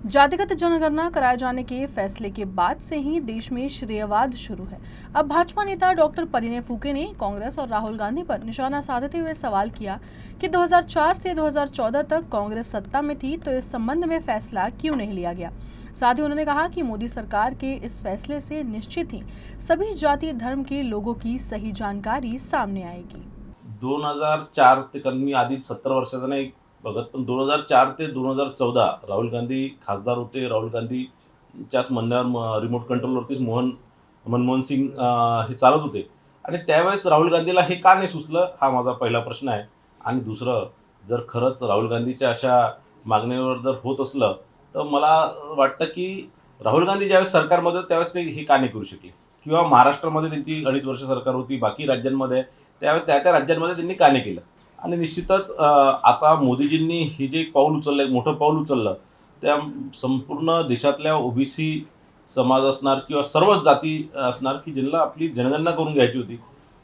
जातिगत जनगणना कराए जाने के फैसले के बाद से ही देश में श्रेयवाद शुरू है। अब भाजपा नेता डॉक्टर परिणय फुके ने कांग्रेस और राहुल गांधी पर निशाना साधते हुए सवाल किया कि 2004 से 2014 तक कांग्रेस सत्ता में थी, तो इस संबंध में फैसला क्यों नहीं लिया गया। साथ ही उन्होंने कहा कि मोदी सरकार के इस फैसले से निश्चित ही सभी जाति धर्म के लोगों की सही जानकारी सामने आएगी। 2004 ते कारण मी आधीच 70 वर्षाचा नाही बघत, पण 2004 ते 2014 राहुल गांधी खासदार होते. राहुल गांधीच्याच म्हणण्यावर रिमोट कंट्रोलवरतीच मनमोहन सिंग हे चालत होते आणि त्यावेळेस राहुल गांधीला हे का नाही सुचलं, हा माझा पहिला प्रश्न आहे. आणि दुसरं, जर खरंच राहुल गांधीच्या अशा मागणीवर जर होत असलं, तर मला वाटतं की राहुल गांधी ज्यावेळेस सरकारमध्ये होते त्यावेळेस ते हे का नाही करू शकले, किंवा महाराष्ट्रामध्ये त्यांची 2.5 वर्ष सरकार होती, बाकी राज्यांमध्ये त्यावेळेस त्या राज्यांमध्ये त्यांनी का नाही केलं. आणि निश्चितच आता मोदीजींनी हे जे पाऊल उचललं, मोठं पाऊल उचललं, त्या संपूर्ण देशातल्या ओबीसी समाज असणार किंवा सर्वच जाती असणार की ज्यांना आपली जनगणना करून घ्यायची होती,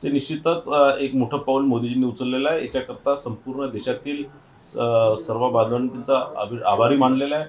ते निश्चितच एक मोठं पाऊल मोदीजींनी उचललेलं आहे. याच्याकरता संपूर्ण देशातील सर्व बांधवांनी त्यांचा आभारी मानलेला आहे.